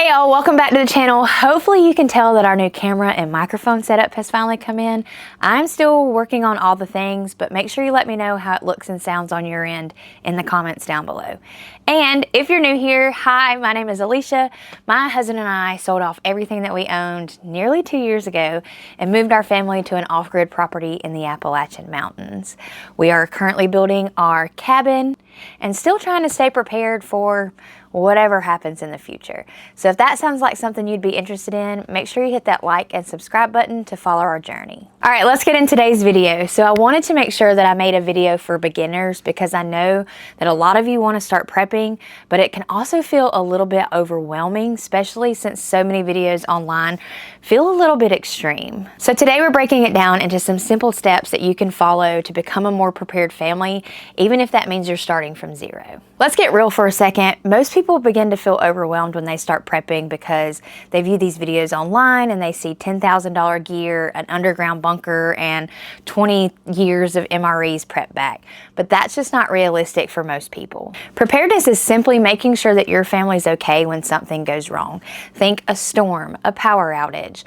Hey y'all, welcome back to the channel. Hopefully you can tell that our new camera and microphone setup has finally come in. I'm still working on all the things, but make sure you let me know how it looks and sounds on your end in the comments down below. And if you're new here, hi, my name is Alicia. My husband and I sold off everything that we owned nearly 2 years ago and moved our family to an off-grid property in the Appalachian Mountains. We are currently building our cabin and still trying to stay prepared for whatever happens in the future. So if that sounds like something you'd be interested in, make sure you hit that like and subscribe button to follow our journey. All right, let's get in today's video. So I wanted to make sure that I made a video for beginners because I know that a lot of you want to start prepping, but it can also feel a little bit overwhelming, especially since so many videos online feel a little bit extreme. So today we're breaking it down into some simple steps that you can follow to become a more prepared family, even if that means you're starting from zero. Let's get real for a second. Most people begin to feel overwhelmed when they start prepping because they view these videos online and they see $10,000 gear, an underground bunker, and 20 years of MREs prep back. But that's just not realistic for most people. Preparedness is simply making sure that your family's okay when something goes wrong. Think a storm, a power outage,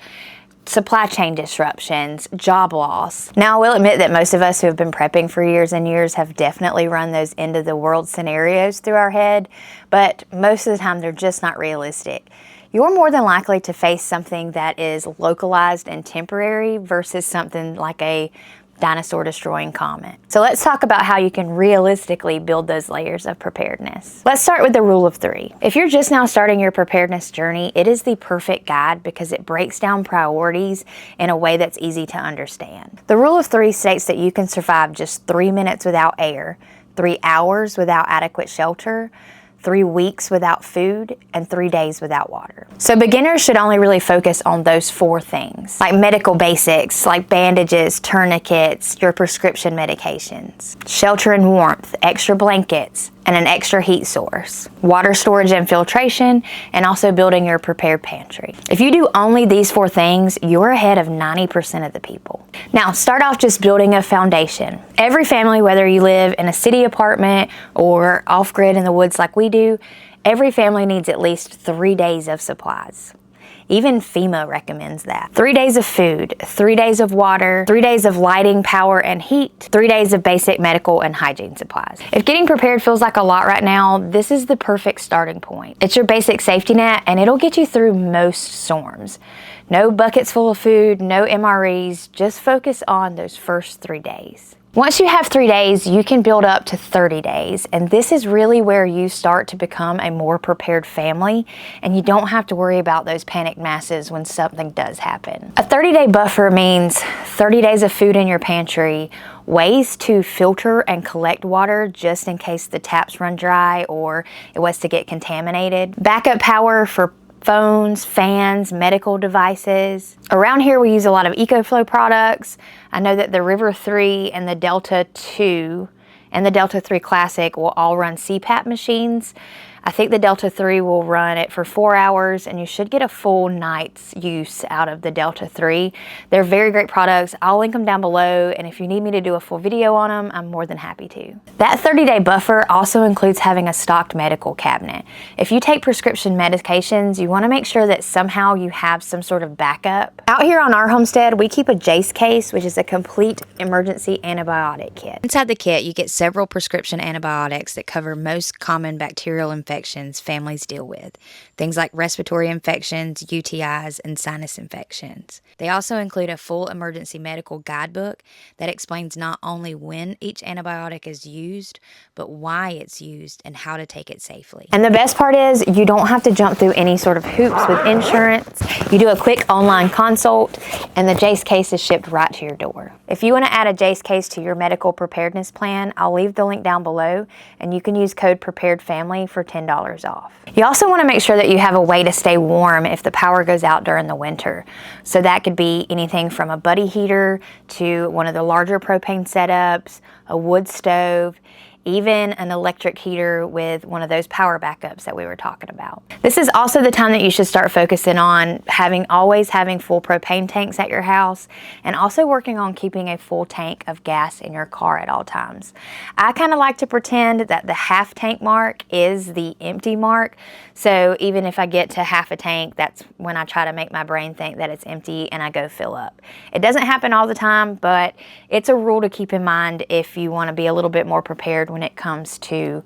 supply chain disruptions, job loss. Now, I will admit that most of us who have been prepping for years and years have definitely run those end of the world scenarios through our head, but most of the time they're just not realistic. You're more than likely to face something that is localized and temporary versus something like a dinosaur destroying comet. So let's talk about how you can realistically build those layers of preparedness. Let's start with the rule of three. If you're just now starting your preparedness journey, it is the perfect guide because it breaks down priorities in a way that's easy to understand. The rule of three states that you can survive just 3 minutes without air, 3 hours without adequate shelter, 3 weeks without food, and 3 days without water. So beginners should only really focus on those 4 things, like medical basics, like bandages, tourniquets, your prescription medications, shelter and warmth, extra blankets, and an extra heat source, water storage and filtration, and also building your prepared pantry. If you do only these 4 things, you're ahead of 90% of the people. Now, start off just building a foundation. Every family, whether you live in a city apartment or off-grid in the woods like we do, every family needs at least 3 days of supplies. Even FEMA recommends that. 3 days of food, 3 days of water, 3 days of lighting, power, and heat, 3 days of basic medical and hygiene supplies. If getting prepared feels like a lot right now, this is the perfect starting point. It's your basic safety net, and it'll get you through most storms. No buckets full of food, no MREs, just focus on those first 3 days. Once you have 3 days, you can build up to 30 days, and this is really where you start to become a more prepared family, and you don't have to worry about those panic masses when something does happen. A 30-day buffer means 30 days of food in your pantry, ways to filter and collect water just in case the taps run dry or it was to get contaminated, backup power for phones, fans, medical devices. Around here we use a lot of EcoFlow products. I know that the River 3 and the Delta 2 and the Delta 3 Classic will all run CPAP machines. I think the Delta 3 will run it for 4 hours, and you should get a full night's use out of the Delta 3. They're very great products. I'll link them down below, and if you need me to do a full video on them, I'm more than happy to. That 30-day buffer also includes having a stocked medical cabinet. If you take prescription medications, you want to make sure that somehow you have some sort of backup. Out here on our homestead, we keep a JACE case, which is a complete emergency antibiotic kit. Inside the kit, you get several prescription antibiotics that cover most common bacterial infections families deal with, things like respiratory infections, UTIs, and sinus infections. They also include a full emergency medical guidebook that explains not only when each antibiotic is used, but why it's used and how to take it safely. And the best part is you don't have to jump through any sort of hoops with insurance. You do a quick online consult, and the JACE case is shipped right to your door. If you want to add a JACE case to your medical preparedness plan, I'll leave the link down below, and you can use code PREPAREDFAMILY for $10 off. You also want to make sure that you have a way to stay warm if the power goes out during the winter. So that could be anything from a buddy heater to one of the larger propane setups, a wood stove, even an electric heater with one of those power backups that we were talking about. This is also the time that you should start focusing on always having full propane tanks at your house, and also working on keeping a full tank of gas in your car at all times. I kind of like to pretend that the half tank mark is the empty mark. So even if I get to half a tank, that's when I try to make my brain think that it's empty and I go fill up. It doesn't happen all the time, but it's a rule to keep in mind if you want to be a little bit more prepared when it comes to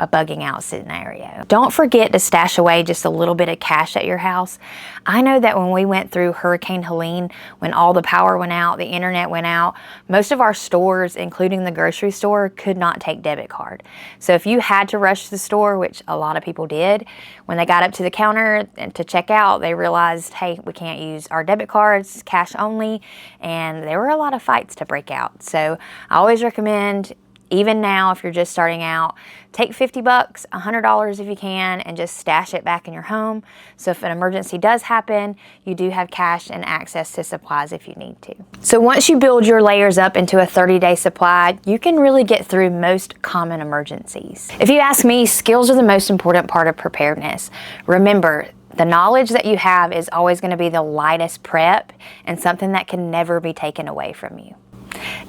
a bugging out scenario. Don't forget to stash away just a little bit of cash at your house. I know that when we went through Hurricane Helene, when all the power went out, the internet went out, most of our stores, including the grocery store, could not take debit card. So if you had to rush to the store, which a lot of people did, when they got up to the counter and to check out, they realized, hey, we can't use our debit cards, cash only, and there were a lot of fights to break out. So I always recommend, even now, if you're just starting out, take $50, $100 if you can, and just stash it back in your home. So if an emergency does happen, you do have cash and access to supplies if you need to. So once you build your layers up into a 30-day supply, you can really get through most common emergencies. If you ask me, skills are the most important part of preparedness. Remember, the knowledge that you have is always going to be the lightest prep and something that can never be taken away from you.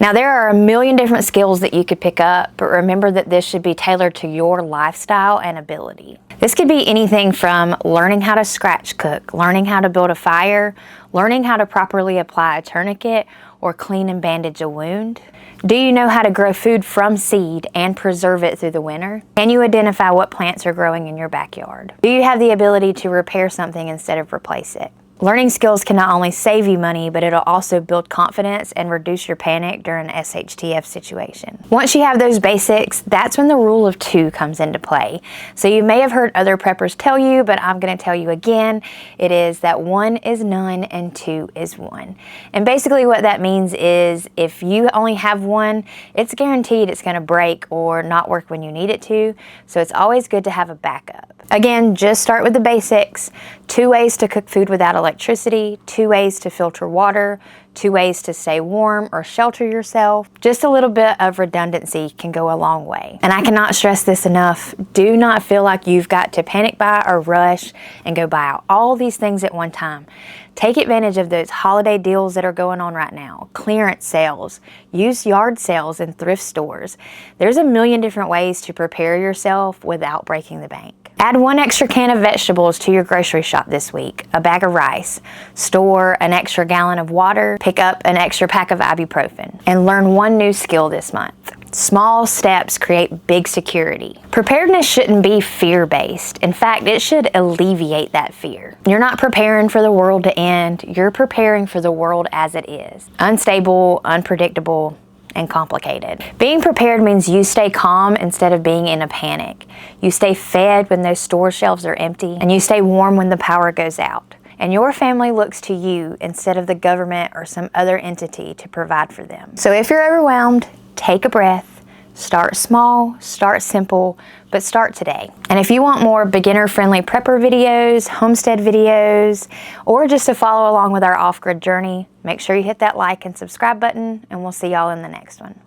Now, there are a million different skills that you could pick up, but remember that this should be tailored to your lifestyle and ability. This could be anything from learning how to scratch cook, learning how to build a fire, learning how to properly apply a tourniquet, or clean and bandage a wound. Do you know how to grow food from seed and preserve it through the winter? Can you identify what plants are growing in your backyard? Do you have the ability to repair something instead of replace it? Learning skills can not only save you money, but it'll also build confidence and reduce your panic during an SHTF situation. Once you have those basics, that's when the rule of 2 comes into play. So you may have heard other preppers tell you, but I'm going to tell you again, it is that 1 is none and 2 is 1. And basically what that means is if you only have one, it's guaranteed it's going to break or not work when you need it to. So it's always good to have a backup. Again, just start with the basics. 2 ways to cook food without electricity, 2 ways to filter water, 2 ways to stay warm or shelter yourself. Just a little bit of redundancy can go a long way. And I cannot stress this enough. Do not feel like you've got to panic buy or rush and go buy all these things at one time. Take advantage of those holiday deals that are going on right now. Clearance sales, use yard sales and thrift stores. There's a million different ways to prepare yourself without breaking the bank. Add 1 extra can of vegetables to your grocery shop this week, a bag of rice, store an extra gallon of water, pick up an extra pack of ibuprofen, and learn 1 new skill this month. Small steps create big security. Preparedness shouldn't be fear-based. In fact, it should alleviate that fear. You're not preparing for the world to end, you're preparing for the world as it is. Unstable, unpredictable, and complicated. Being prepared means you stay calm instead of being in a panic. You stay fed when those store shelves are empty, and you stay warm when the power goes out. And your family looks to you instead of the government or some other entity to provide for them. So if you're overwhelmed, take a breath. Start small, start simple, but start today. And if you want more beginner-friendly prepper videos, homestead videos, or just to follow along with our off-grid journey, make sure you hit that like and subscribe button, and we'll see y'all in the next one.